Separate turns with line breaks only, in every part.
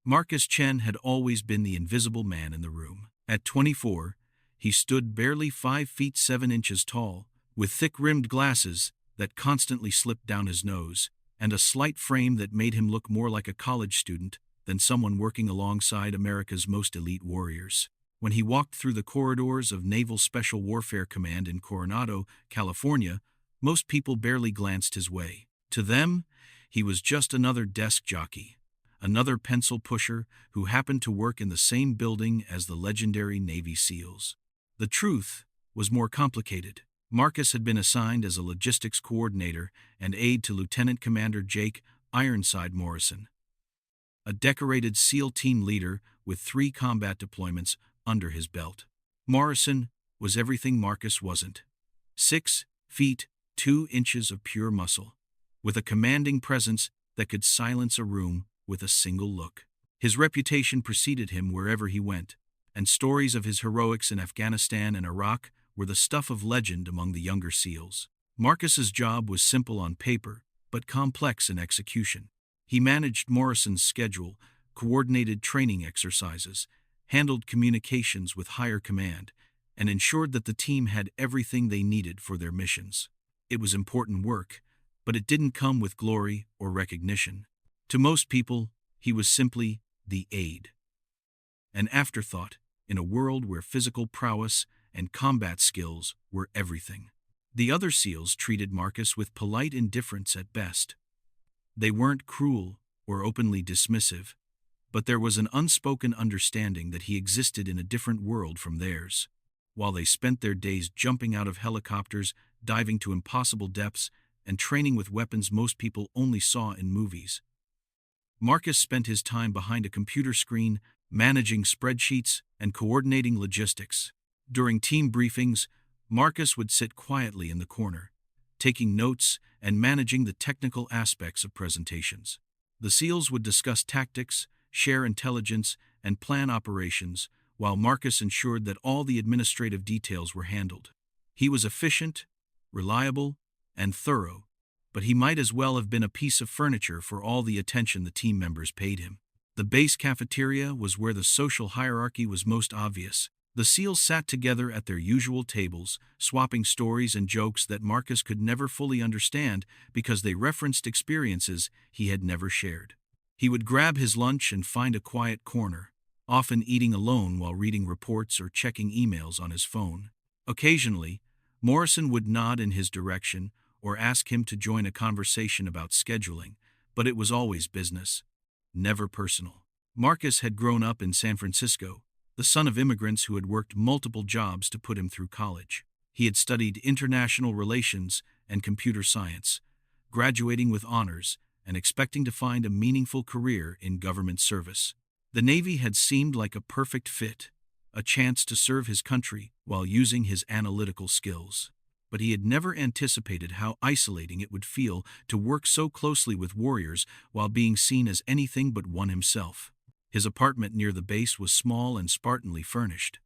Marcus Chen had always been the invisible man in the room. At 24, he stood barely 5 feet 7 inches tall, with thick-rimmed glasses that constantly slipped down his nose, and a slight frame that made him look more like a college student than someone working alongside America's most elite warriors. When he walked through the corridors of Naval Special Warfare Command in Coronado, California, most people barely glanced his way. To them, he was just another desk jockey, another pencil pusher who happened to work in the same building as the legendary Navy SEALs. The truth was more complicated. Marcus had been assigned as a logistics coordinator and aide to Lieutenant Commander Jake "Ironside" Morrison, a decorated SEAL team leader with 3 combat deployments under his belt. Morrison was everything Marcus wasn't. 6 feet 2 inches of pure muscle, with a commanding presence that could silence a room with a single look. His reputation preceded him wherever he went, and stories of his heroics in Afghanistan and Iraq were the stuff of legend among the younger SEALs. Marcus's job was simple on paper, but complex in execution. He managed Morrison's schedule, coordinated training exercises, handled communications with higher command, and ensured that the team had everything they needed for their missions. It was important work, but it didn't come with glory or recognition. To most people, he was simply the aide, an afterthought in a world where physical prowess and combat skills were everything. The other SEALs treated Marcus with polite indifference at best. They weren't cruel or openly dismissive, but there was an unspoken understanding that he existed in a different world from theirs. While they spent their days jumping out of helicopters, diving to impossible depths, and training with weapons most people only saw in movies, Marcus spent his time behind a computer screen, managing spreadsheets and coordinating logistics. During team briefings, Marcus would sit quietly in the corner, taking notes and managing the technical aspects of presentations. The SEALs would discuss tactics, share intelligence, and plan operations, while Marcus ensured that all the administrative details were handled. He was efficient, reliable, and thorough, but he might as well have been a piece of furniture for all the attention the team members paid him. The base cafeteria was where the social hierarchy was most obvious. The SEALs sat together at their usual tables, swapping stories and jokes that Marcus could never fully understand because they referenced experiences he had never shared. He would grab his lunch and find a quiet corner, often eating alone while reading reports or checking emails on his phone. Occasionally, Morrison would nod in his direction or ask him to join a conversation about scheduling, but it was always business, never personal. Marcus had grown up in San Francisco, the son of immigrants who had worked multiple jobs to put him through college. He had studied international relations and computer science, graduating with honors and expecting to find a meaningful career in government service. The Navy had seemed like a perfect fit, a chance to serve his country while using his analytical skills. But he had never anticipated how isolating it would feel to work so closely with warriors while being seen as anything but one himself. His apartment near the base was small and spartanly furnished.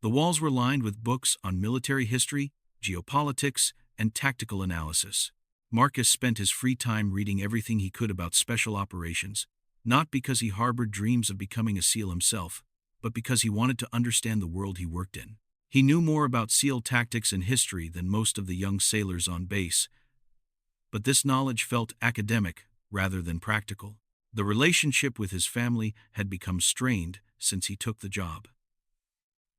The walls were lined with books on military history, geopolitics, and tactical analysis. Marcus spent his free time reading everything he could about special operations, not because he harbored dreams of becoming a SEAL himself, but because he wanted to understand the world he worked in. He knew more about SEAL tactics and history than most of the young sailors on base, but this knowledge felt academic rather than practical. The relationship with his family had become strained since he took the job.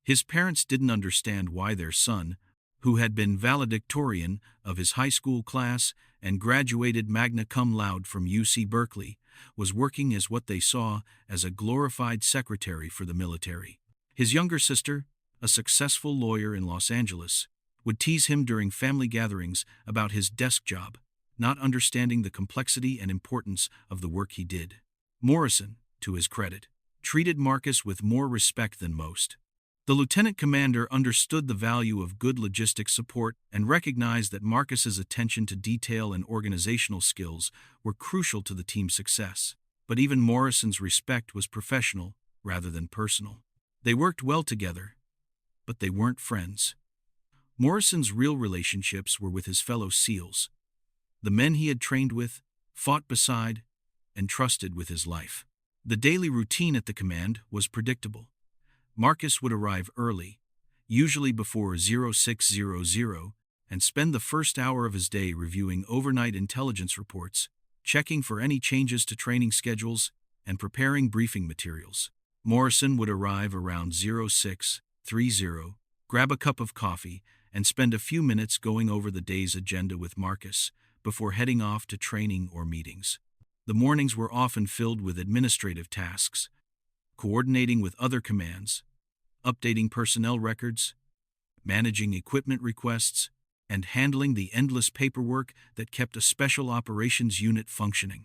His parents didn't understand why their son, who had been valedictorian of his high school class and graduated magna cum laude from UC Berkeley, was working as what they saw as a glorified secretary for the military. His younger sister, a successful lawyer in Los Angeles, would tease him during family gatherings about his desk job, not understanding the complexity and importance of the work he did. Morrison, to his credit, treated Marcus with more respect than most. The lieutenant commander understood the value of good logistics support and recognized that Marcus's attention to detail and organizational skills were crucial to the team's success. But even Morrison's respect was professional rather than personal. They worked well together, but they weren't friends. Morrison's real relationships were with his fellow SEALs, the men he had trained with, fought beside, and trusted with his life. The daily routine at the command was predictable. Marcus would arrive early, usually before 0600, and spend the first hour of his day reviewing overnight intelligence reports, checking for any changes to training schedules, and preparing briefing materials. Morrison would arrive around 0630, grab a cup of coffee, and spend a few minutes going over the day's agenda with Marcus before heading off to training or meetings. The mornings were often filled with administrative tasks, coordinating with other commands, updating personnel records, managing equipment requests, and handling the endless paperwork that kept a special operations unit functioning.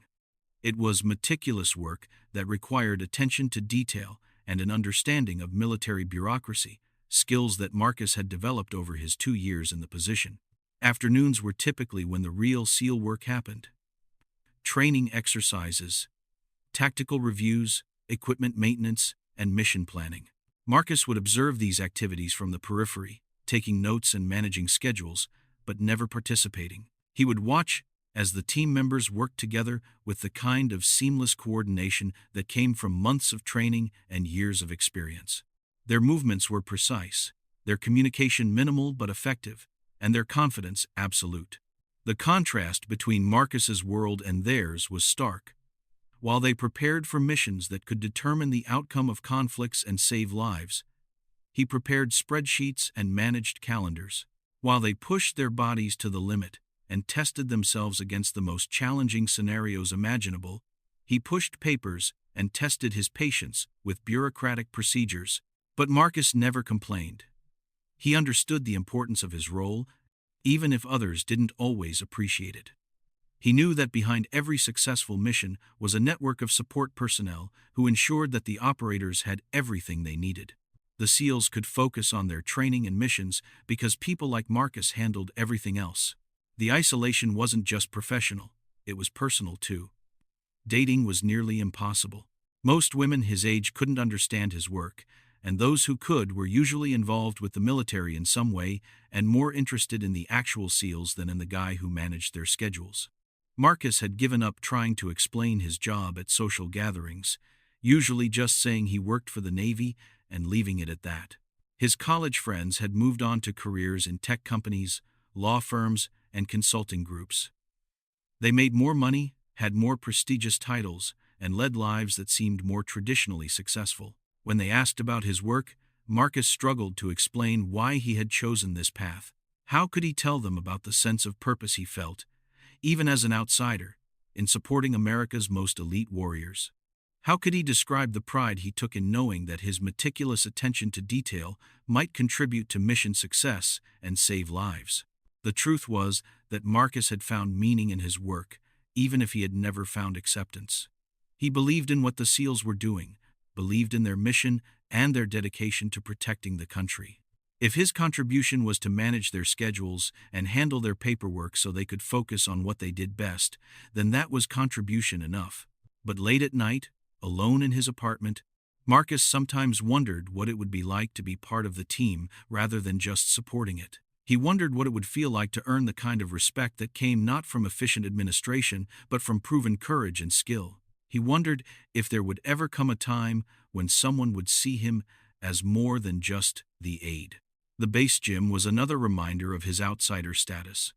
It was meticulous work that required attention to detail and an understanding of military bureaucracy, skills that Marcus had developed over his 2 years in the position. Afternoons were typically when the real SEAL work happened. Training exercises, tactical reviews, equipment maintenance, and mission planning. Marcus would observe these activities from the periphery, taking notes and managing schedules, but never participating. He would watch as the team members worked together with the kind of seamless coordination that came from months of training and years of experience. Their movements were precise, their communication minimal but effective, and their confidence absolute. The contrast between Marcus's world and theirs was stark. While they prepared for missions that could determine the outcome of conflicts and save lives, he prepared spreadsheets and managed calendars. While they pushed their bodies to the limit and tested themselves against the most challenging scenarios imaginable, he pushed papers and tested his patience with bureaucratic procedures. But Marcus never complained. He understood the importance of his role, even if others didn't always appreciate it. He knew that behind every successful mission was a network of support personnel who ensured that the operators had everything they needed. The SEALs could focus on their training and missions because people like Marcus handled everything else. The isolation wasn't just professional, it was personal too. Dating was nearly impossible. Most women his age couldn't understand his work, and those who could were usually involved with the military in some way and more interested in the actual SEALs than in the guy who managed their schedules. Marcus had given up trying to explain his job at social gatherings, usually just saying he worked for the Navy and leaving it at that. His college friends had moved on to careers in tech companies, law firms, and consulting groups. They made more money, had more prestigious titles, and led lives that seemed more traditionally successful. When they asked about his work, Marcus struggled to explain why he had chosen this path. How could he tell them about the sense of purpose he felt, even as an outsider, in supporting America's most elite warriors? How could he describe the pride he took in knowing that his meticulous attention to detail might contribute to mission success and save lives? The truth was that Marcus had found meaning in his work, even if he had never found acceptance. He believed in what the SEALs were doing, believed in their mission and their dedication to protecting the country. If his contribution was to manage their schedules and handle their paperwork so they could focus on what they did best, then that was contribution enough. But late at night, alone in his apartment, Marcus sometimes wondered what it would be like to be part of the team rather than just supporting it. He wondered what it would feel like to earn the kind of respect that came not from efficient administration but from proven courage and skill. He wondered if there would ever come a time when someone would see him as more than just the aide. The base gym was another reminder of his outsider status.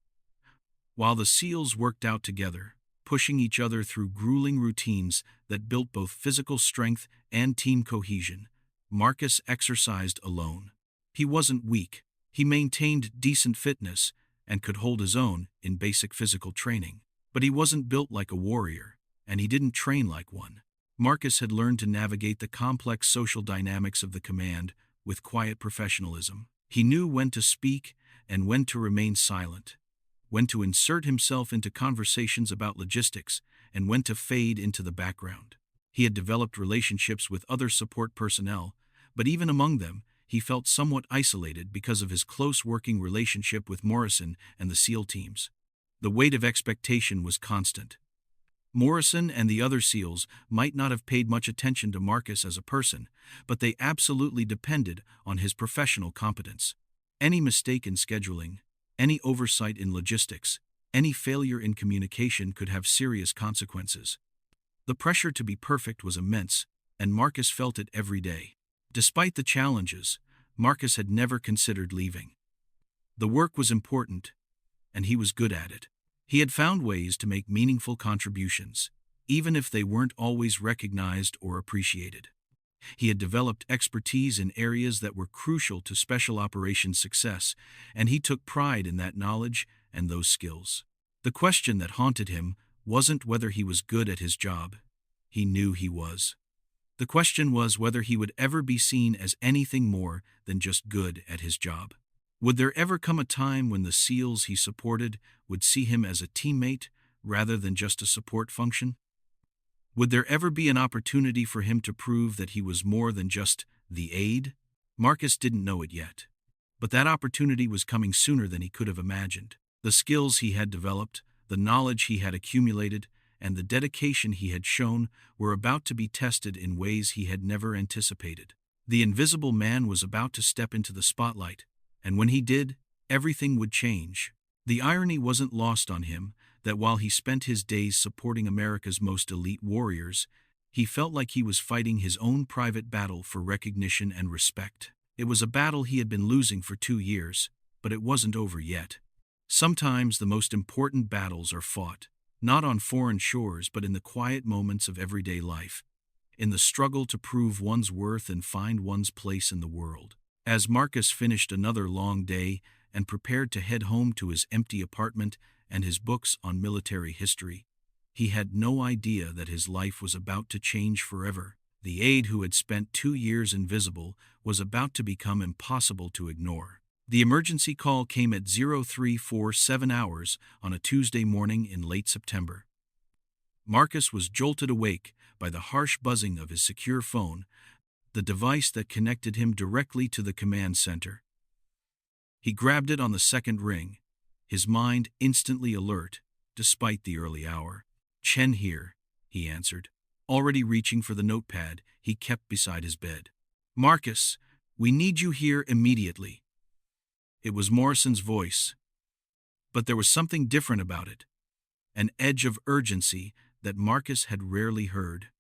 While the SEALs worked out together, pushing each other through grueling routines that built both physical strength and team cohesion, Marcus exercised alone. He wasn't weak. He maintained decent fitness and could hold his own in basic physical training. But he wasn't built like a warrior, and he didn't train like one. Marcus had learned to navigate the complex social dynamics of the command with quiet professionalism. He knew when to speak and when to remain silent, when to insert himself into conversations about logistics, and when to fade into the background. He had developed relationships with other support personnel, but even among them, he felt somewhat isolated because of his close working relationship with Morrison and the SEAL teams. The weight of expectation was constant. Morrison and the other SEALs might not have paid much attention to Marcus as a person, but they absolutely depended on his professional competence. Any mistake in scheduling, any oversight in logistics, any failure in communication could have serious consequences. The pressure to be perfect was immense, and Marcus felt it every day. Despite the challenges, Marcus had never considered leaving. The work was important, and he was good at it. He had found ways to make meaningful contributions, even if they weren't always recognized or appreciated. He had developed expertise in areas that were crucial to special operations success, and he took pride in that knowledge and those skills. The question that haunted him wasn't whether he was good at his job. He knew he was. The question was whether he would ever be seen as anything more than just good at his job. Would there ever come a time when the SEALs he supported would see him as a teammate rather than just a support function? Would there ever be an opportunity for him to prove that he was more than just the Aide? Marcus didn't know it yet. But that opportunity was coming sooner than he could have imagined. The skills he had developed, the knowledge he had accumulated, and the dedication he had shown were about to be tested in ways he had never anticipated. The Invisible Man was about to step into the spotlight, and when he did, everything would change. The irony wasn't lost on him that while he spent his days supporting America's most elite warriors, he felt like he was fighting his own private battle for recognition and respect. It was a battle he had been losing for 2 years, but it wasn't over yet. Sometimes the most important battles are fought, not on foreign shores but in the quiet moments of everyday life, in the struggle to prove one's worth and find one's place in the world. As Marcus finished another long day and prepared to head home to his empty apartment and his books on military history, he had no idea that his life was about to change forever. The Aide who had spent 2 years invisible was about to become impossible to ignore. The emergency call came at 0347 hours on a Tuesday morning in late September. Marcus was jolted awake by the harsh buzzing of his secure phone, the device that connected him directly to the command center. He grabbed it on the second ring, his mind instantly alert, despite the early hour. "Chen here," he answered. Already reaching for the notepad he kept beside his bed. "Marcus, we need you here immediately." It was Morrison's voice, but there was something different about it, an edge of urgency that Marcus had rarely heard.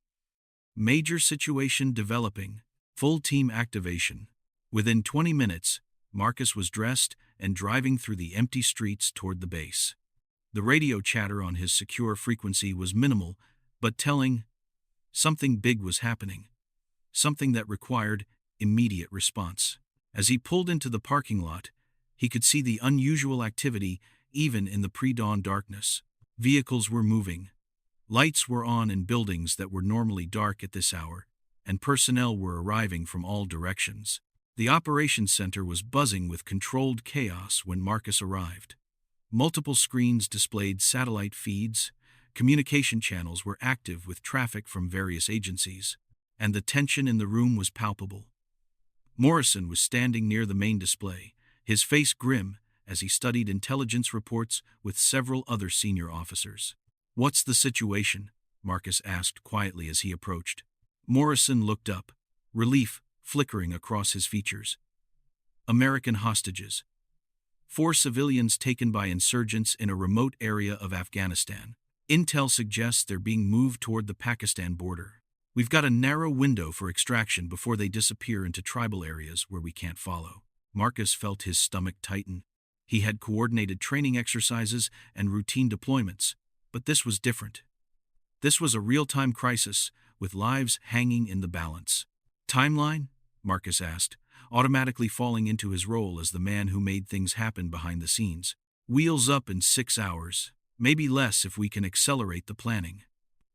Major situation developing, full team activation. Within 20 minutes, Marcus was dressed and driving through the empty streets toward the base. The radio chatter on his secure frequency was minimal, but telling. Something big was happening. Something that required immediate response. As he pulled into the parking lot, he could see the unusual activity even in the pre-dawn darkness. Vehicles were moving. Lights were on in buildings that were normally dark at this hour, and personnel were arriving from all directions. The operations center was buzzing with controlled chaos when Marcus arrived. Multiple screens displayed satellite feeds, communication channels were active with traffic from various agencies, and the tension in the room was palpable. Morrison was standing near the main display, his face grim as he studied intelligence reports with several other senior officers. "What's the situation?" Marcus asked quietly as he approached. Morrison looked up, relief flickering across his features. "American hostages. 4 civilians taken by insurgents in a remote area of Afghanistan. Intel suggests they're being moved toward the Pakistan border. We've got a narrow window for extraction before they disappear into tribal areas where we can't follow." Marcus felt his stomach tighten. He had coordinated training exercises and routine deployments, but this was different. This was a real-time crisis, with lives hanging in the balance. "Timeline?" Marcus asked, automatically falling into his role as the man who made things happen behind the scenes. "Wheels up in 6 hours, maybe less if we can accelerate the planning."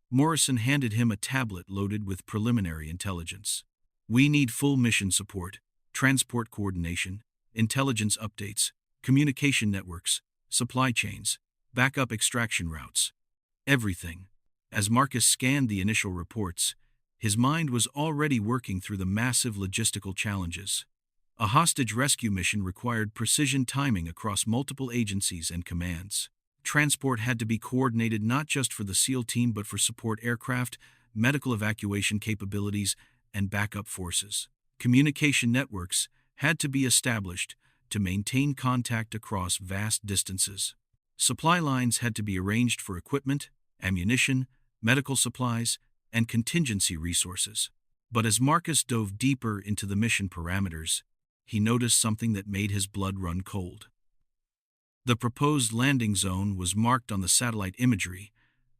Morrison handed him a tablet loaded with preliminary intelligence. "We need full mission support, transport coordination, intelligence updates, communication networks, supply chains, backup extraction routes. Everything." As Marcus scanned the initial reports, his mind was already working through the massive logistical challenges. A hostage rescue mission required precision timing across multiple agencies and commands. Transport had to be coordinated not just for the SEAL team but for support aircraft, medical evacuation capabilities, and backup forces. Communication networks had to be established to maintain contact across vast distances. Supply lines had to be arranged for equipment, ammunition, medical supplies, and contingency resources. But as Marcus dove deeper into the mission parameters, he noticed something that made his blood run cold. The proposed landing zone was marked on the satellite imagery,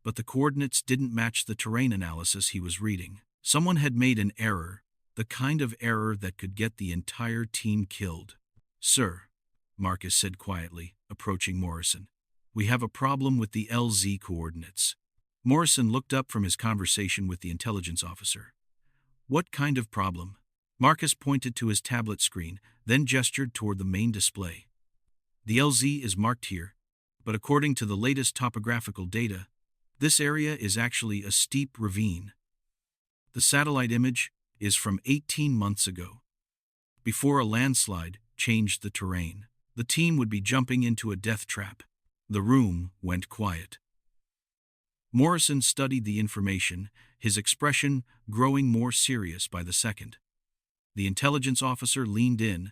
but the coordinates didn't match the terrain analysis he was reading. Someone had made an error, the kind of error that could get the entire team killed. "Sir," Marcus said quietly, approaching Morrison, "we have a problem with the LZ coordinates." Morrison looked up from his conversation with the intelligence officer. "What kind of problem?" Marcus pointed to his tablet screen, then gestured toward the main display. "The LZ is marked here, but according to the latest topographical data, this area is actually a steep ravine. The satellite image is from 18 months ago, before a landslide changed the terrain. The team would be jumping into a death trap." The room went quiet. Morrison studied the information, his expression growing more serious by the second. The intelligence officer leaned in,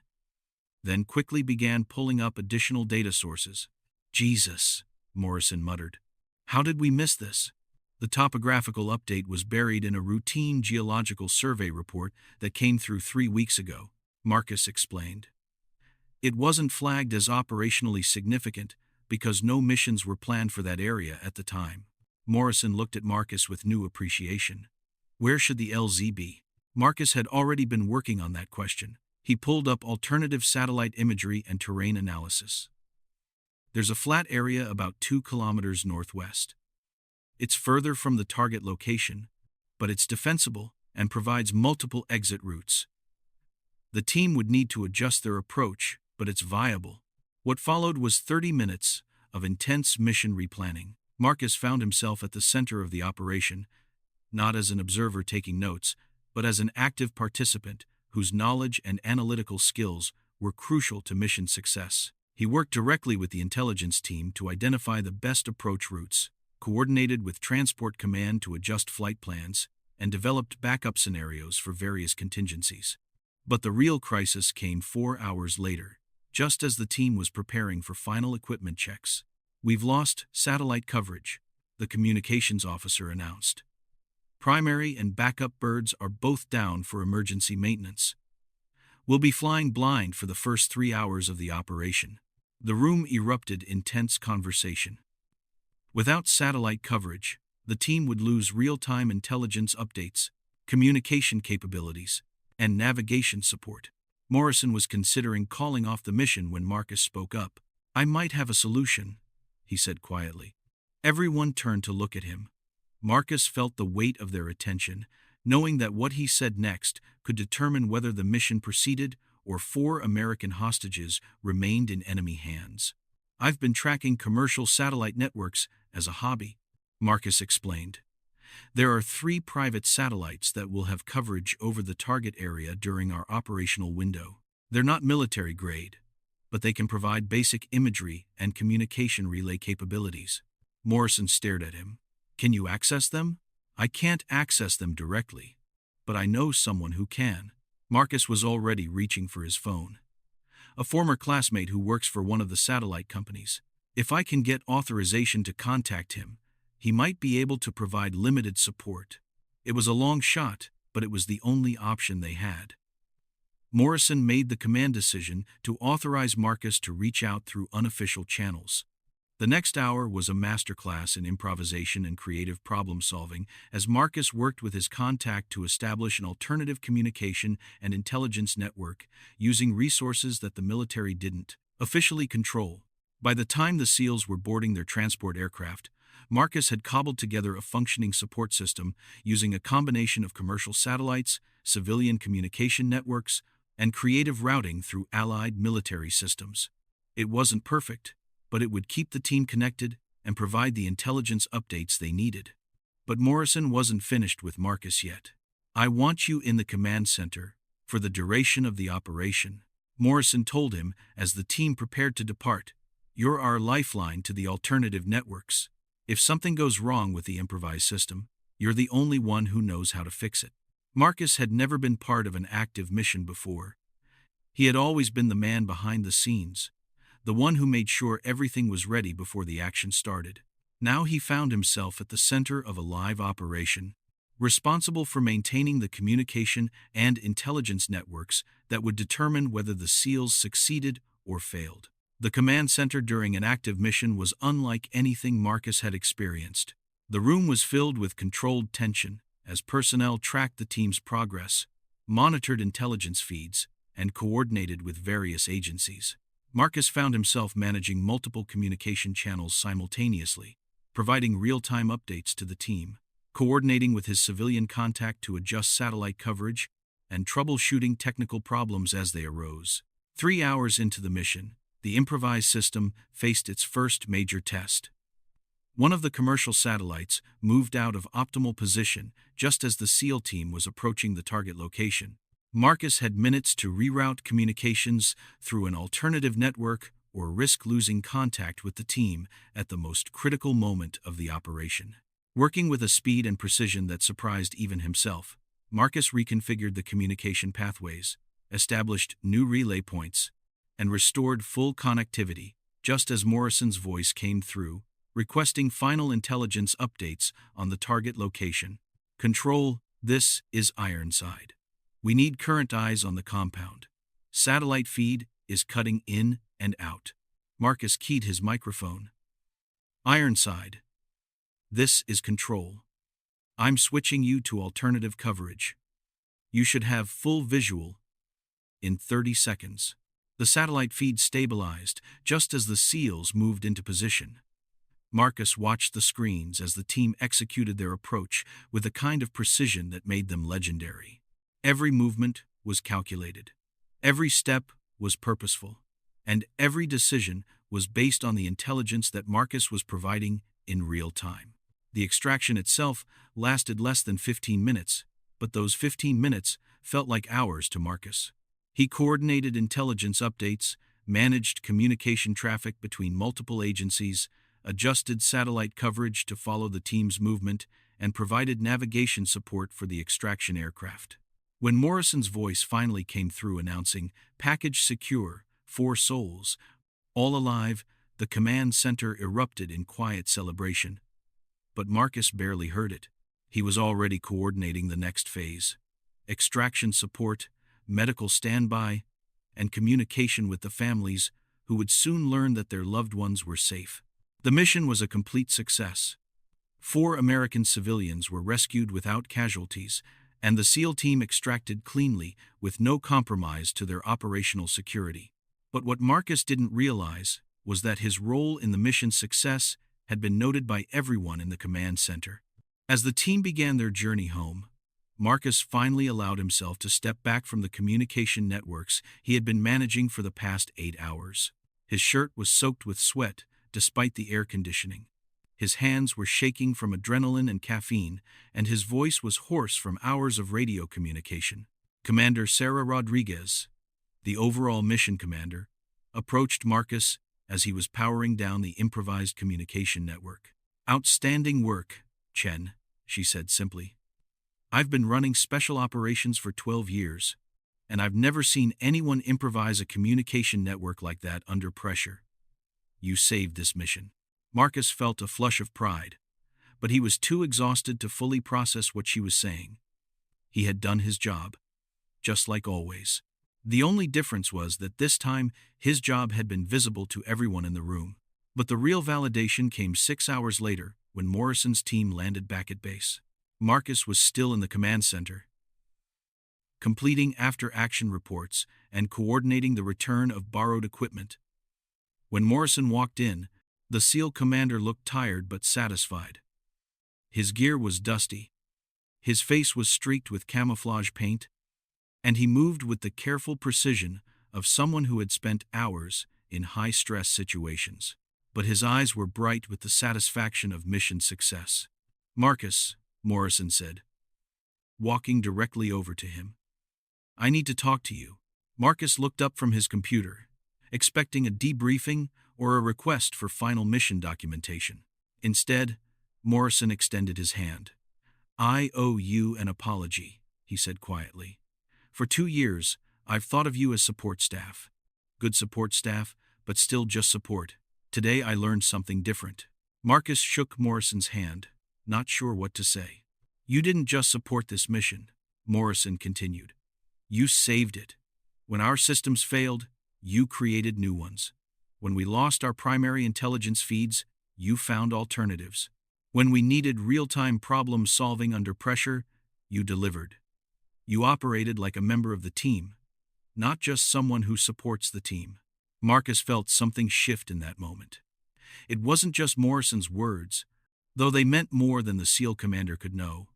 then quickly began pulling up additional data sources. "Jesus," Morrison muttered. "How did we miss this?" The topographical update was buried in a routine geological survey report that came through 3 weeks ago, Marcus explained. It wasn't flagged as operationally significant because no missions were planned for that area at the time. Morrison looked at Marcus with new appreciation. Where should the LZ be? Marcus had already been working on that question. He pulled up alternative satellite imagery and terrain analysis. "There's a flat area about 2 kilometers northwest. It's further from the target location, but it's defensible and provides multiple exit routes. The team would need to adjust their approach, but it's viable." What followed was 30 minutes of intense mission replanning. Marcus found himself at the center of the operation, not as an observer taking notes, but as an active participant whose knowledge and analytical skills were crucial to mission success. He worked directly with the intelligence team to identify the best approach routes, coordinated with Transport Command to adjust flight plans, and developed backup scenarios for various contingencies. But the real crisis came 4 hours later, just as the team was preparing for final equipment checks. "We've lost satellite coverage," the communications officer announced. "Primary and backup birds are both down for emergency maintenance. We'll be flying blind for the first 3 hours of the operation." The room erupted in tense conversation. Without satellite coverage, the team would lose real-time intelligence updates, communication capabilities, and navigation support. Morrison was considering calling off the mission when Marcus spoke up. "I might have a solution," he said quietly. Everyone turned to look at him. Marcus felt the weight of their attention, knowing that what he said next could determine whether the mission proceeded or 4 American hostages remained in enemy hands. "I've been tracking commercial satellite networks as a hobby," Marcus explained. "There are 3 private satellites that will have coverage over the target area during our operational window. They're not military grade, but they can provide basic imagery and communication relay capabilities." Morrison stared at him. "Can you access them?" "I can't access them directly, but I know someone who can." Marcus was already reaching for his phone. "A former classmate who works for one of the satellite companies. If I can get authorization to contact him, he might be able to provide limited support." It was a long shot, but it was the only option they had. Morrison made the command decision to authorize Marcus to reach out through unofficial channels. The next hour was a masterclass in improvisation and creative problem-solving as Marcus worked with his contact to establish an alternative communication and intelligence network using resources that the military didn't officially control. By the time the SEALs were boarding their transport aircraft, Marcus had cobbled together a functioning support system using a combination of commercial satellites, civilian communication networks, and creative routing through allied military systems. It wasn't perfect, but it would keep the team connected and provide the intelligence updates they needed. But Morrison wasn't finished with Marcus yet. "I want you in the command center for the duration of the operation," Morrison told him as the team prepared to depart. "You're our lifeline to the alternative networks. If something goes wrong with the improvised system, you're the only one who knows how to fix it." Marcus had never been part of an active mission before. He had always been the man behind the scenes, the one who made sure everything was ready before the action started. Now he found himself at the center of a live operation, responsible for maintaining the communication and intelligence networks that would determine whether the SEALs succeeded or failed. The command center during an active mission was unlike anything Marcus had experienced. The room was filled with controlled tension as personnel tracked the team's progress, monitored intelligence feeds, and coordinated with various agencies. Marcus found himself managing multiple communication channels simultaneously, providing real-time updates to the team, coordinating with his civilian contact to adjust satellite coverage, and troubleshooting technical problems as they arose. 3 hours into the mission, the improvised system faced its first major test. One of the commercial satellites moved out of optimal position just as the SEAL team was approaching the target location. Marcus had minutes to reroute communications through an alternative network or risk losing contact with the team at the most critical moment of the operation. Working with a speed and precision that surprised even himself, Marcus reconfigured the communication pathways, established new relay points, and restored full connectivity just as Morrison's voice came through, requesting final intelligence updates on the target location. "Control, this is Ironside. We need current eyes on the compound. Satellite feed is cutting in and out." Marcus keyed his microphone. "Ironside. This is Control. I'm switching you to alternative coverage. You should have full visual in 30 seconds. The satellite feed stabilized just as the SEALs moved into position. Marcus watched the screens as the team executed their approach with a kind of precision that made them legendary. Every movement was calculated. Every step was purposeful. And every decision was based on the intelligence that Marcus was providing in real time. The extraction itself lasted less than 15 minutes, but those 15 minutes felt like hours to Marcus. He coordinated intelligence updates, managed communication traffic between multiple agencies, adjusted satellite coverage to follow the team's movement, and provided navigation support for the extraction aircraft. When Morrison's voice finally came through announcing, "Package secure, 4 souls, all alive," the command center erupted in quiet celebration. But Marcus barely heard it. He was already coordinating the next phase: extraction support, medical standby, and communication with the families who would soon learn that their loved ones were safe. The mission was a complete success. 4 American civilians were rescued without casualties, and the SEAL team extracted cleanly with no compromise to their operational security. But what Marcus didn't realize was that his role in the mission's success had been noted by everyone in the command center. As the team began their journey home, Marcus finally allowed himself to step back from the communication networks he had been managing for the past 8 hours. His shirt was soaked with sweat, despite the air conditioning. His hands were shaking from adrenaline and caffeine, and his voice was hoarse from hours of radio communication. Commander Sarah Rodriguez, the overall mission commander, approached Marcus as he was powering down the improvised communication network. "Outstanding work, Chen," she said simply. "I've been running special operations for 12 years, and I've never seen anyone improvise a communication network like that under pressure. You saved this mission." Marcus felt a flush of pride, but he was too exhausted to fully process what she was saying. He had done his job, just like always. The only difference was that this time his job had been visible to everyone in the room. But the real validation came 6 hours later when Morrison's team landed back at base. Marcus was still in the command center, completing after-action reports and coordinating the return of borrowed equipment. When Morrison walked in, the SEAL commander looked tired but satisfied. His gear was dusty. His face was streaked with camouflage paint, and he moved with the careful precision of someone who had spent hours in high-stress situations. But his eyes were bright with the satisfaction of mission success. "Marcus," Morrison said, walking directly over to him, "I need to talk to you." Marcus looked up from his computer, expecting a debriefing or a request for final mission documentation. Instead, Morrison extended his hand. "I owe you an apology," he said quietly. "For 2 years, I've thought of you as support staff. Good support staff, but still just support. Today I learned something different. Marcus shook Morrison's hand, not sure what to say. You didn't just support this mission, Morrison continued. You saved it. When our systems failed, you created new ones. When we lost our primary intelligence feeds, you found alternatives. When we needed real-time problem solving under pressure, you delivered. You operated like a member of the team, not just someone who supports the team. Marcus felt something shift in that moment. It wasn't just Morrison's words, though they meant more than the SEAL commander could know.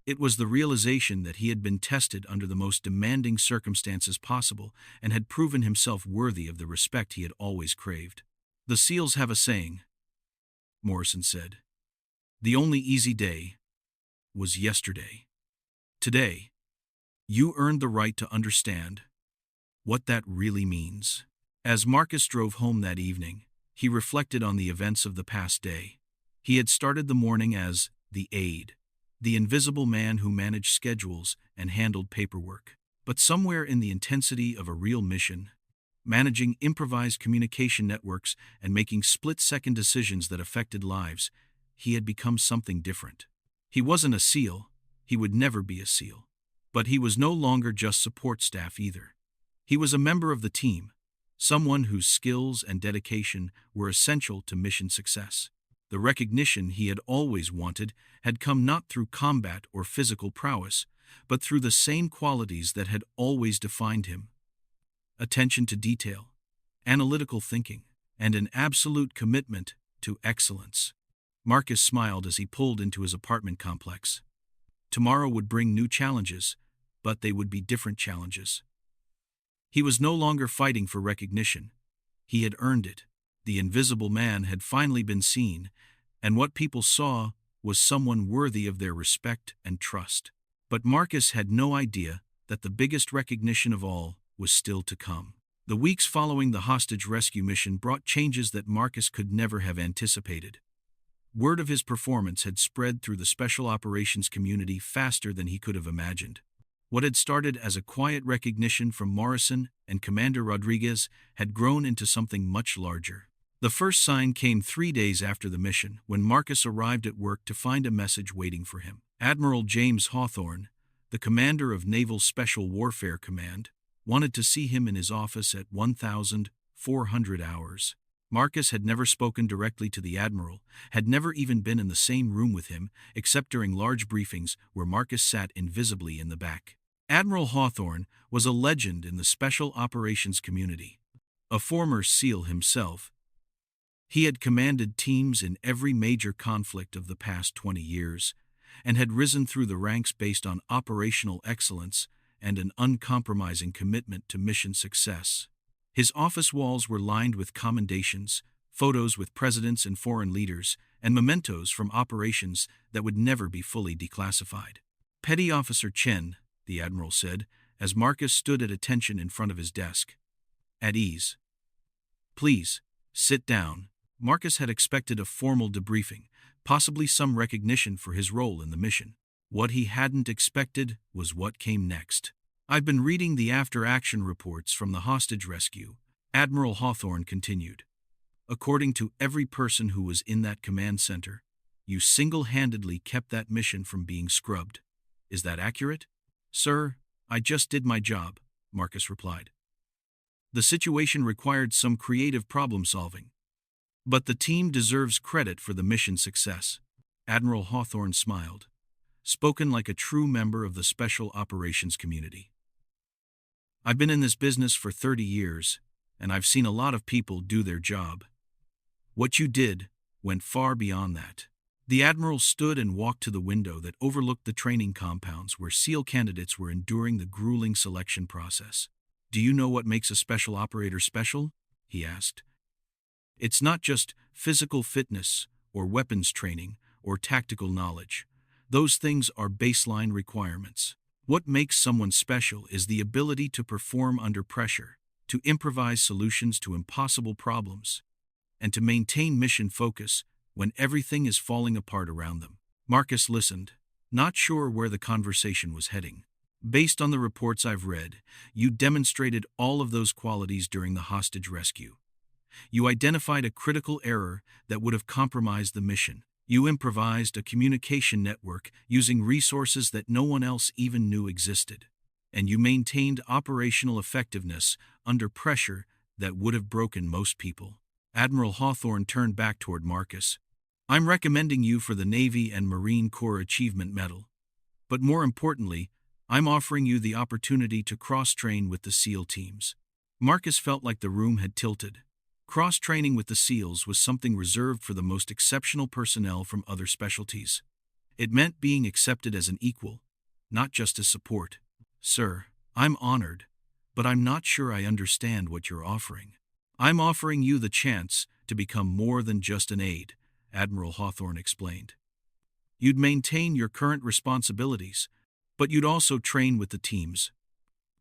It was the realization that he had been tested under the most demanding circumstances possible and had proven himself worthy of the respect he had always craved. The SEALs have a saying, Morrison said. The only easy day was yesterday. Today, you earned the right to understand what that really means. As Marcus drove home that evening, he reflected on the events of the past day. He had started the morning as the Aide, the invisible man who managed schedules and handled paperwork. But somewhere in the intensity of a real mission, managing improvised communication networks and making split-second decisions that affected lives, he had become something different. He wasn't a SEAL. He would never be a SEAL. But he was no longer just support staff either. He was a member of the team, someone whose skills and dedication were essential to mission success. The recognition he had always wanted had come not through combat or physical prowess, but through the same qualities that had always defined him: attention to detail, analytical thinking, and an absolute commitment to excellence. Marcus smiled as he pulled into his apartment complex. Tomorrow would bring new challenges, but they would be different challenges. He was no longer fighting for recognition. He had earned it. The invisible man had finally been seen, and what people saw was someone worthy of their respect and trust. But Marcus had no idea that the biggest recognition of all was still to come. The weeks following the hostage rescue mission brought changes that Marcus could never have anticipated. Word of his performance had spread through the special operations community faster than he could have imagined. What had started as a quiet recognition from Morrison and Commander Rodriguez had grown into something much larger. The first sign came 3 days after the mission, when Marcus arrived at work to find a message waiting for him. Admiral James Hawthorne, the commander of Naval Special Warfare Command, wanted to see him in his office at 1,400 hours. Marcus had never spoken directly to the admiral, had never even been in the same room with him, except during large briefings where Marcus sat invisibly in the back. Admiral Hawthorne was a legend in the special operations community. A former SEAL himself, he had commanded teams in every major conflict of the past 20 years, and had risen through the ranks based on operational excellence and an uncompromising commitment to mission success. His office walls were lined with commendations, photos with presidents and foreign leaders, and mementos from operations that would never be fully declassified. Petty Officer Chen, the admiral said, as Marcus stood at attention in front of his desk. At ease. Please, sit down. Marcus had expected a formal debriefing, possibly some recognition for his role in the mission. What he hadn't expected was what came next. I've been reading the after-action reports from the hostage rescue, Admiral Hawthorne continued. According to every person who was in that command center, you single-handedly kept that mission from being scrubbed. Is that accurate? Sir, I just did my job, Marcus replied. The situation required some creative problem-solving. But the team deserves credit for the mission's success. Admiral Hawthorne smiled, spoken like a true member of the special operations community. I've been in this business for 30 years, and I've seen a lot of people do their job. What you did went far beyond that. The admiral stood and walked to the window that overlooked the training compounds where SEAL candidates were enduring the grueling selection process. Do you know what makes a special operator special? He asked. It's not just physical fitness or weapons training or tactical knowledge. Those things are baseline requirements. What makes someone special is the ability to perform under pressure, to improvise solutions to impossible problems, and to maintain mission focus when everything is falling apart around them. Marcus listened, not sure where the conversation was heading. Based on the reports I've read, you demonstrated all of those qualities during the hostage rescue. You identified a critical error that would have compromised the mission. You improvised a communication network using resources that no one else even knew existed. And you maintained operational effectiveness under pressure that would have broken most people. Admiral Hawthorne turned back toward Marcus. I'm recommending you for the Navy and Marine Corps Achievement Medal. But more importantly, I'm offering you the opportunity to cross-train with the SEAL teams. Marcus felt like the room had tilted. Cross-training with the SEALs was something reserved for the most exceptional personnel from other specialties. It meant being accepted as an equal, not just as support. Sir, I'm honored, but I'm not sure I understand what you're offering. I'm offering you the chance to become more than just an aide, Admiral Hawthorne explained. You'd maintain your current responsibilities, but you'd also train with the teams.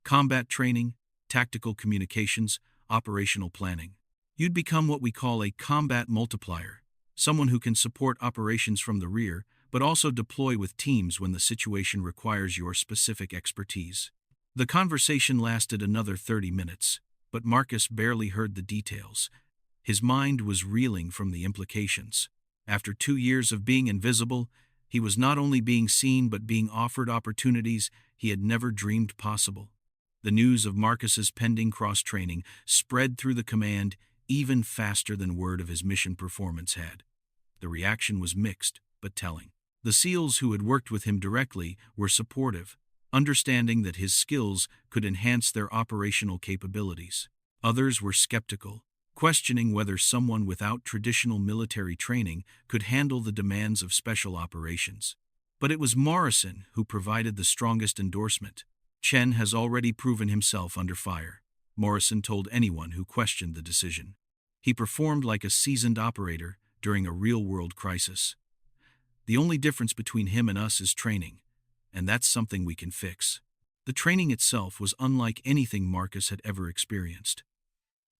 Combat training, tactical communications, operational planning. You'd become what we call a combat multiplier, someone who can support operations from the rear, but also deploy with teams when the situation requires your specific expertise. The conversation lasted another 30 minutes, but Marcus barely heard the details. His mind was reeling from the implications. After 2 years of being invisible, he was not only being seen but being offered opportunities he had never dreamed possible. The news of Marcus's pending cross-training spread through the command even faster than word of his mission performance had. The reaction was mixed, but telling. The SEALs who had worked with him directly were supportive, understanding that his skills could enhance their operational capabilities. Others were skeptical, questioning whether someone without traditional military training could handle the demands of special operations. But it was Morrison who provided the strongest endorsement. Chen has already proven himself under fire, Morrison told anyone who questioned the decision. He performed like a seasoned operator during a real-world crisis. The only difference between him and us is training, and that's something we can fix. The training itself was unlike anything Marcus had ever experienced.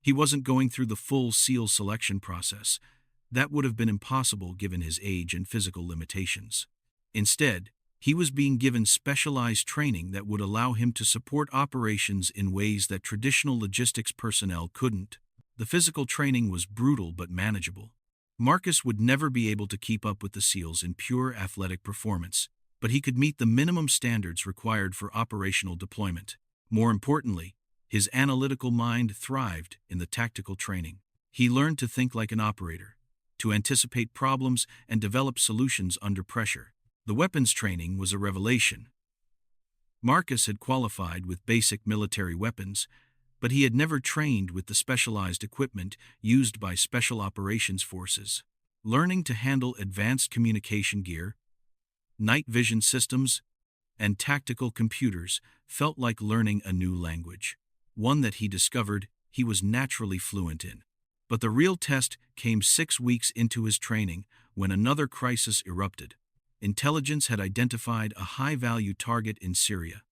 He wasn't going through the full SEAL selection process. That would have been impossible given his age and physical limitations. Instead, he was being given specialized training that would allow him to support operations in ways that traditional logistics personnel couldn't. The physical training was brutal but manageable. Marcus would never be able to keep up with the SEALs in pure athletic performance, but he could meet the minimum standards required for operational deployment. More importantly, his analytical mind thrived in the tactical training. He learned to think like an operator, to anticipate problems and develop solutions under pressure. The weapons training was a revelation. Marcus had qualified with basic military weapons, but he had never trained with the specialized equipment used by special operations forces. Learning to handle advanced communication gear, night vision systems, and tactical computers felt like learning a new language, one that he discovered he was naturally fluent in. But the real test came 6 weeks into his training when another crisis erupted. Intelligence had identified a high-value target in Syria,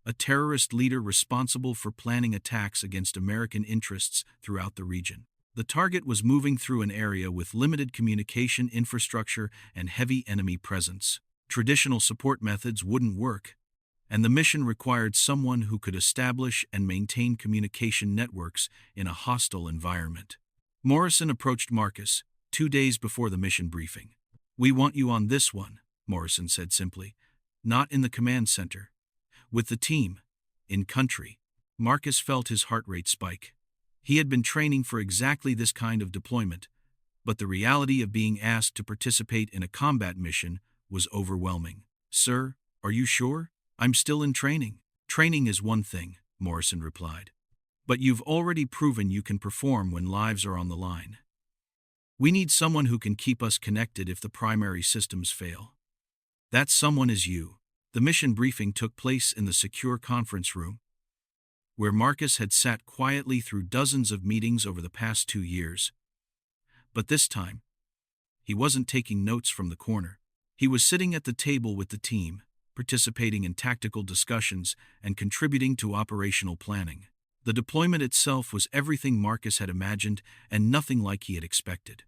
a terrorist leader responsible for planning attacks against American interests throughout the region. The target was moving through an area with limited communication infrastructure and heavy enemy presence. Traditional support methods wouldn't work, and the mission required someone who could establish and maintain communication networks in a hostile environment. Morrison approached Marcus 2 days before the mission briefing. "We want you on this one," Morrison said simply. "Not in the command center. With the team. In country." Marcus felt his heart rate spike. He had been training for exactly this kind of deployment, but the reality of being asked to participate in a combat mission was overwhelming. "Sir, are you sure? I'm still in training." "Training is one thing," Morrison replied. "But you've already proven you can perform when lives are on the line. We need someone who can keep us connected if the primary systems fail. That someone is you." The mission briefing took place in the secure conference room, where Marcus had sat quietly through dozens of meetings over the past 2 years. But this time, he wasn't taking notes from the corner. He was sitting at the table with the team, participating in tactical discussions and contributing to operational planning. The deployment itself was everything Marcus had imagined and nothing like he had expected.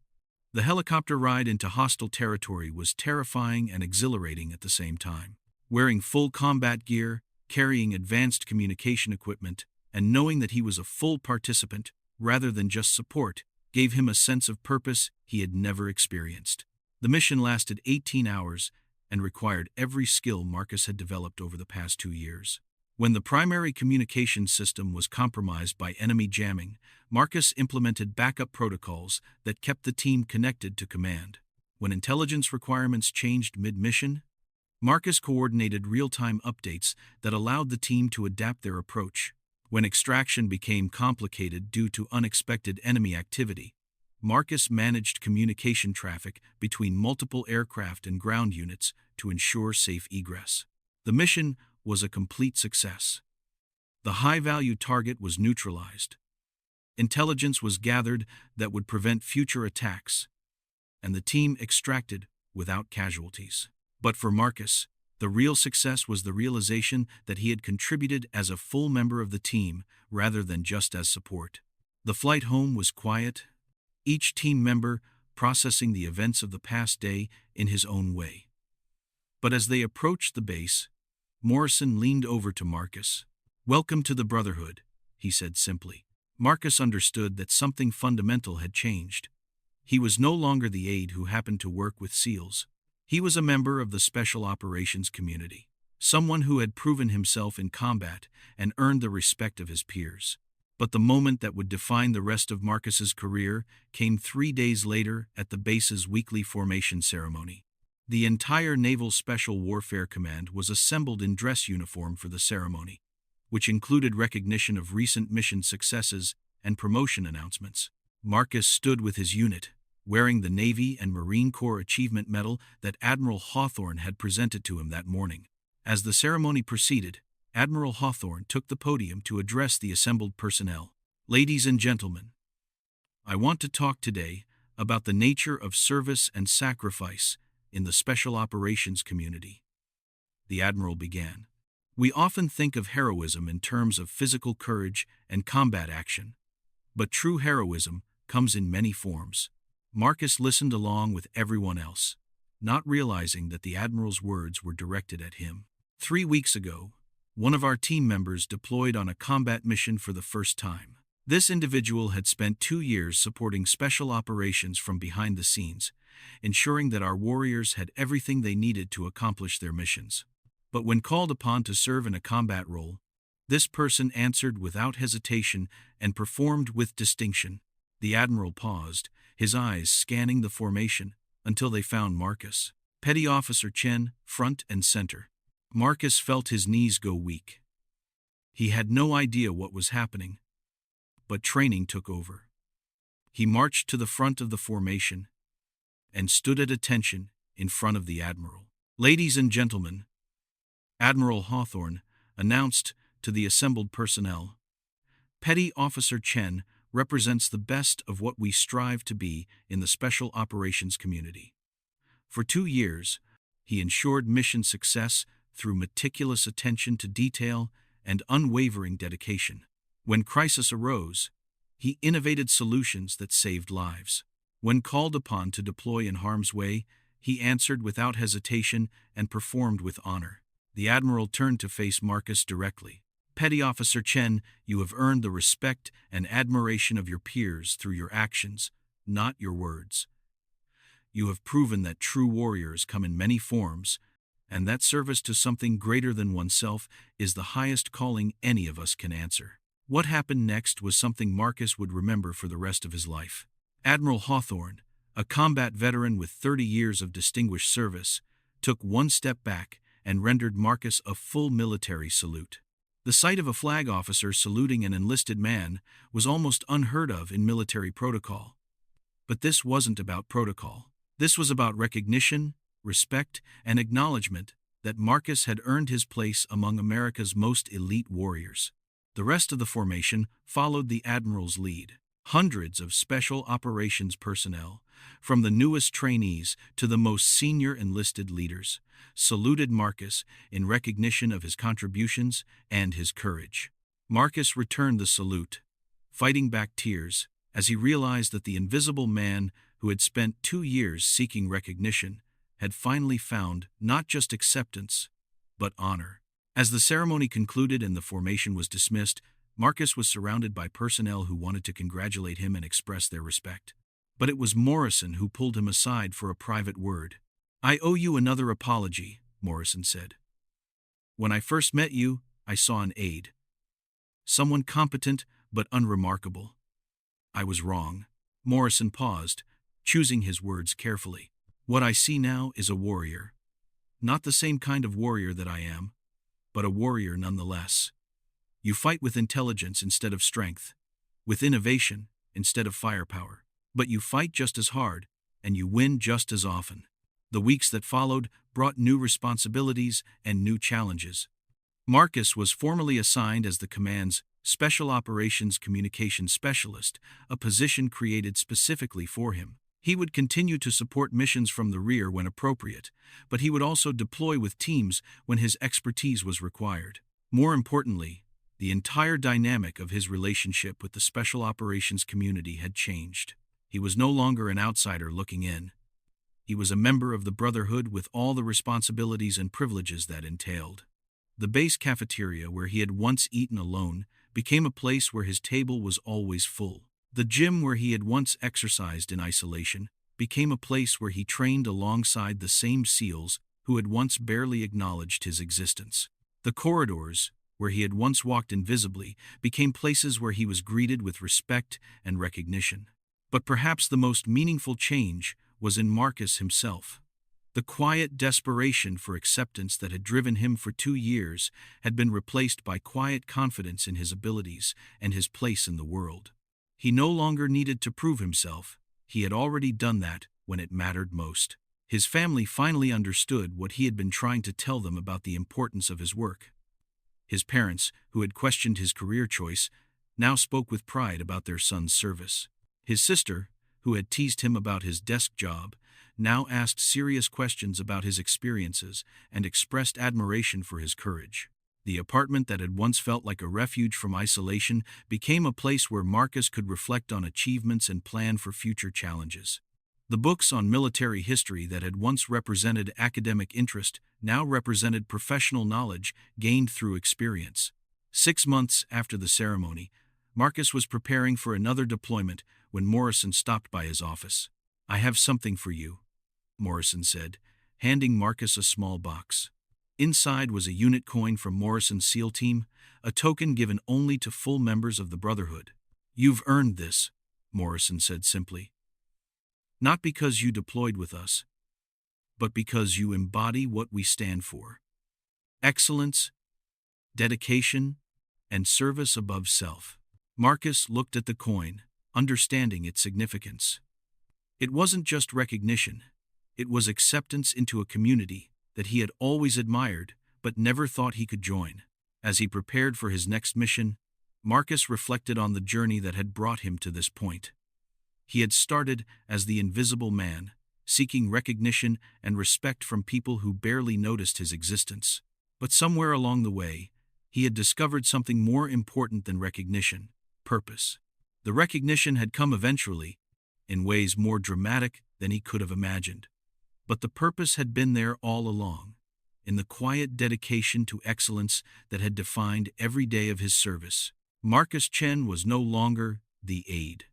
The helicopter ride into hostile territory was terrifying and exhilarating at the same time. Wearing full combat gear, carrying advanced communication equipment, and knowing that he was a full participant rather than just support, gave him a sense of purpose he had never experienced. The mission lasted 18 hours and required every skill Marcus had developed over the past 2 years. When the primary communications system was compromised by enemy jamming, Marcus implemented backup protocols that kept the team connected to command. When intelligence requirements changed mid-mission, Marcus coordinated real-time updates that allowed the team to adapt their approach. When extraction became complicated due to unexpected enemy activity, Marcus managed communication traffic between multiple aircraft and ground units to ensure safe egress. The mission was a complete success. The high-value target was neutralized. Intelligence was gathered that would prevent future attacks, and the team extracted without casualties. But for Marcus, the real success was the realization that he had contributed as a full member of the team rather than just as support. The flight home was quiet, each team member processing the events of the past day in his own way. But as they approached the base, Morrison leaned over to Marcus. "Welcome to the Brotherhood," he said simply. Marcus understood that something fundamental had changed. He was no longer the aide who happened to work with SEALs. He was a member of the Special Operations community, someone who had proven himself in combat and earned the respect of his peers. But the moment that would define the rest of Marcus's career came 3 days later at the base's weekly formation ceremony. The entire Naval Special Warfare Command was assembled in dress uniform for the ceremony, which included recognition of recent mission successes and promotion announcements. Marcus stood with his unit, wearing the Navy and Marine Corps Achievement Medal that Admiral Hawthorne had presented to him that morning. As the ceremony proceeded, Admiral Hawthorne took the podium to address the assembled personnel. "Ladies and gentlemen, I want to talk today about the nature of service and sacrifice in the Special Operations community," the Admiral began. "We often think of heroism in terms of physical courage and combat action, but true heroism comes in many forms." Marcus listened along with everyone else, not realizing that the Admiral's words were directed at him. 3 weeks ago, one of our team members deployed on a combat mission for the first time. This individual had spent 2 years supporting special operations from behind the scenes, ensuring that our warriors had everything they needed to accomplish their missions. But when called upon to serve in a combat role, this person answered without hesitation and performed with distinction. The Admiral paused, his eyes scanning the formation until they found Marcus. Petty Officer Chen, front and center. Marcus felt his knees go weak. He had no idea what was happening, but training took over. He marched to the front of the formation and stood at attention in front of the Admiral. "Ladies and gentlemen," Admiral Hawthorne announced to the assembled personnel, "Petty Officer Chen represents the best of what we strive to be in the Special Operations community. For 2 years, he ensured mission success through meticulous attention to detail and unwavering dedication. When crisis arose, he innovated solutions that saved lives. When called upon to deploy in harm's way, he answered without hesitation and performed with honor." The Admiral turned to face Marcus directly. "Petty Officer Chen, you have earned the respect and admiration of your peers through your actions, not your words. You have proven that true warriors come in many forms, and that service to something greater than oneself is the highest calling any of us can answer." What happened next was something Marcus would remember for the rest of his life. Admiral Hawthorne, a combat veteran with 30 years of distinguished service, took one step back and rendered Marcus a full military salute. The sight of a flag officer saluting an enlisted man was almost unheard of in military protocol. But this wasn't about protocol. This was about recognition, respect, and acknowledgement that Marcus had earned his place among America's most elite warriors. The rest of the formation followed the Admiral's lead. Hundreds of Special Operations personnel, from the newest trainees to the most senior enlisted leaders, saluted Marcus in recognition of his contributions and his courage. Marcus returned the salute, fighting back tears as he realized that the invisible man who had spent 2 years seeking recognition had finally found not just acceptance, but honor. As the ceremony concluded and the formation was dismissed, Marcus was surrounded by personnel who wanted to congratulate him and express their respect. But it was Morrison who pulled him aside for a private word. "I owe you another apology," Morrison said. "When I first met you, I saw an aide. Someone competent but unremarkable. I was wrong." Morrison paused, choosing his words carefully. "What I see now is a warrior. Not the same kind of warrior that I am, but a warrior nonetheless. You fight with intelligence instead of strength, with innovation instead of firepower. But you fight just as hard, and you win just as often." The weeks that followed brought new responsibilities and new challenges. Marcus was formally assigned as the command's Special Operations Communications Specialist, a position created specifically for him. He would continue to support missions from the rear when appropriate, but he would also deploy with teams when his expertise was required. More importantly, the entire dynamic of his relationship with the Special Operations community had changed. He was no longer an outsider looking in. He was a member of the Brotherhood with all the responsibilities and privileges that entailed. The base cafeteria, where he had once eaten alone, became a place where his table was always full. The gym, where he had once exercised in isolation, became a place where he trained alongside the same SEALs who had once barely acknowledged his existence. The corridors, where he had once walked invisibly, became places where he was greeted with respect and recognition. But perhaps the most meaningful change was in Marcus himself. The quiet desperation for acceptance that had driven him for 2 years had been replaced by quiet confidence in his abilities and his place in the world. He no longer needed to prove himself. He had already done that when it mattered most. His family finally understood what he had been trying to tell them about the importance of his work. His parents, who had questioned his career choice, now spoke with pride about their son's service. His sister, who had teased him about his desk job, now asked serious questions about his experiences and expressed admiration for his courage. The apartment that had once felt like a refuge from isolation became a place where Marcus could reflect on achievements and plan for future challenges. The books on military history that had once represented academic interest now represented professional knowledge gained through experience. 6 months after the ceremony, Marcus was preparing for another deployment when Morrison stopped by his office. "I have something for you," Morrison said, handing Marcus a small box. Inside was a unit coin from Morrison's SEAL team, a token given only to full members of the Brotherhood. "You've earned this," Morrison said simply. "Not because you deployed with us, but because you embody what we stand for. Excellence, dedication, and service above self." Marcus looked at the coin, understanding its significance. It wasn't just recognition. It was acceptance into a community that he had always admired but never thought he could join. As he prepared for his next mission, Marcus reflected on the journey that had brought him to this point. He had started as the invisible man, seeking recognition and respect from people who barely noticed his existence. But somewhere along the way, he had discovered something more important than recognition: purpose. The recognition had come eventually, in ways more dramatic than he could have imagined. But the purpose had been there all along, in the quiet dedication to excellence that had defined every day of his service. Marcus Chen was no longer the aide.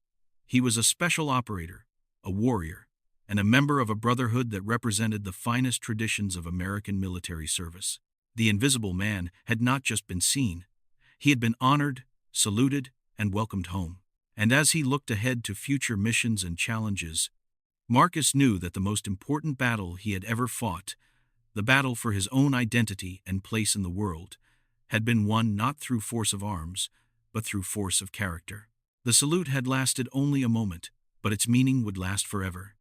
He was a special operator, a warrior, and a member of a brotherhood that represented the finest traditions of American military service. The invisible man had not just been seen. He had been honored, saluted, and welcomed home. And as he looked ahead to future missions and challenges, Marcus knew that the most important battle he had ever fought, the battle for his own identity and place in the world, had been won not through force of arms, but through force of character. The salute had lasted only a moment, but its meaning would last forever.